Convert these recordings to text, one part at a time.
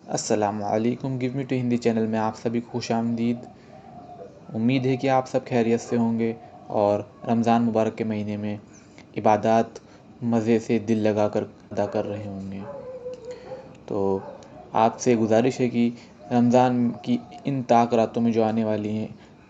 السلام علیکم، give me to Hindi channel میں آپ سبھی کو خوش آمدید۔ امید ہے کہ آپ سب خیریت سے ہوں گے اور رمضان مبارک کے مہینے میں عبادات مزے سے دل لگا کر ادا کر رہے ہوں گے۔ تو آپ سے گزارش ہے کہ رمضان کی ان طاق راتوں میں جو آنے والی ہیں،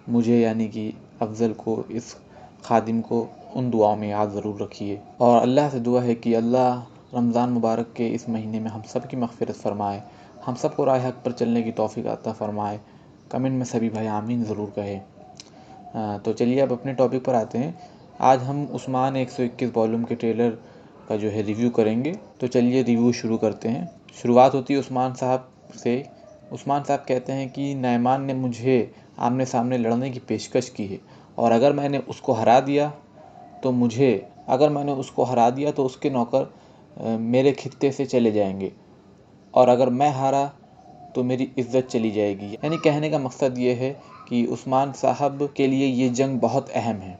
مجھے یعنی کہ افضل کو، اس خادم کو ان دعاؤں میں یاد ضرور رکھیے، اور اللہ سے دعا ہے کہ اللہ رمضان مبارک کے اس مہینے میں ہم سب کی مغفرت فرمائے، ہم سب کو راہ حق پر چلنے کی توفیق عطا فرمائے۔ کمنٹ میں سبھی بھائی آمین ضرور کہیں۔ تو چلیے اب اپنے ٹاپک پر آتے ہیں۔ آج ہم عثمان 121 والیوم کے ٹریلر کا جو ہے ریویو کریں گے۔ تو چلیے ریویو شروع کرتے ہیں۔ شروعات ہوتی ہے عثمان صاحب سے۔ عثمان صاحب کہتے ہیں کہ نعمان نے مجھے آمنے سامنے لڑنے کی پیشکش کی ہے، اور اگر میں نے اس کو ہرا دیا تو اس کے نوکر میرے خطے سے چلے جائیں گے، اور اگر میں ہارا تو میری عزت چلی جائے گی۔ یعنی کہنے کا مقصد یہ ہے کہ عثمان صاحب کے لیے یہ جنگ بہت اہم ہے،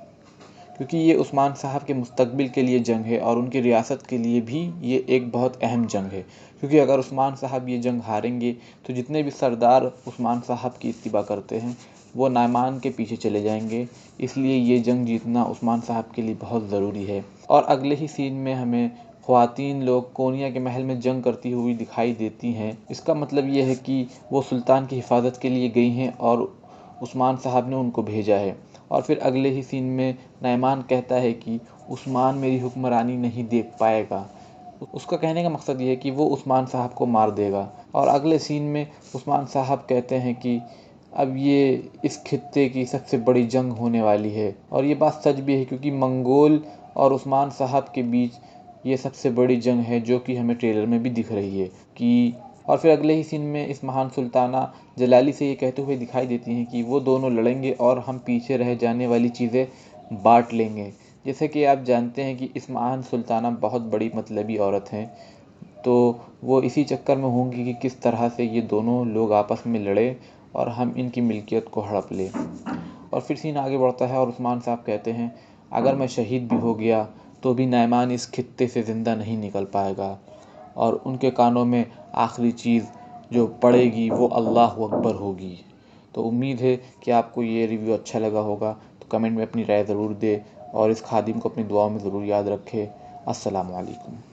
کیونکہ یہ عثمان صاحب کے مستقبل کے لیے جنگ ہے، اور ان کی ریاست کے لیے بھی یہ ایک بہت اہم جنگ ہے، کیونکہ اگر عثمان صاحب یہ جنگ ہاریں گے تو جتنے بھی سردار عثمان صاحب کی اتباع کرتے ہیں وہ نعمان کے پیچھے چلے جائیں گے۔ اس لیے یہ جنگ جیتنا عثمان صاحب کے لیے بہت ضروری ہے۔ اور اگلے ہی سین میں ہمیں خواتین لوگ کونیا کے محل میں جنگ کرتی ہوئی دکھائی دیتی ہیں۔ اس کا مطلب یہ ہے کہ وہ سلطان کی حفاظت کے لیے گئی ہیں اور عثمان صاحب نے ان کو بھیجا ہے۔ اور پھر اگلے ہی سین میں نعمان کہتا ہے کہ عثمان میری حکمرانی نہیں دیکھ پائے گا۔ اس کا کہنے کا مقصد یہ ہے کہ وہ عثمان صاحب کو مار دے گا۔ اور اگلے سین میں عثمان صاحب کہتے ہیں کہ اب یہ اس خطے کی سب سے بڑی جنگ ہونے والی ہے، اور یہ بات سچ بھی ہے، کیونکہ منگول اور عثمان صاحب کے بیچ یہ سب سے بڑی جنگ ہے، جو کہ ہمیں ٹریلر میں بھی دکھ رہی ہے اور پھر اگلے ہی سین میں اس مہان سلطانہ جلالی سے یہ کہتے ہوئے دکھائی دیتی ہیں کہ وہ دونوں لڑیں گے اور ہم پیچھے رہ جانے والی چیزیں بانٹ لیں گے۔ جیسے کہ آپ جانتے ہیں کہ اس مہان سلطانہ بہت بڑی مطلبی عورت ہیں، تو وہ اسی چکر میں ہوں گی کہ کس طرح سے یہ دونوں لوگ آپس میں لڑے اور ہم ان کی ملکیت کو ہڑپ لیں۔ اور پھر سین آگے بڑھتا ہے اور عثمان صاحب کہتے ہیں اگر میں شہید بھی ہو گیا تو بھی نعمان اس خطے سے زندہ نہیں نکل پائے گا، اور ان کے کانوں میں آخری چیز جو پڑے گی وہ اللہ اکبر ہوگی۔ تو امید ہے کہ آپ کو یہ ریویو اچھا لگا ہوگا، تو کمنٹ میں اپنی رائے ضرور دے اور اس خادم کو اپنی دعاؤں میں ضرور یاد رکھے۔ السلام علیکم۔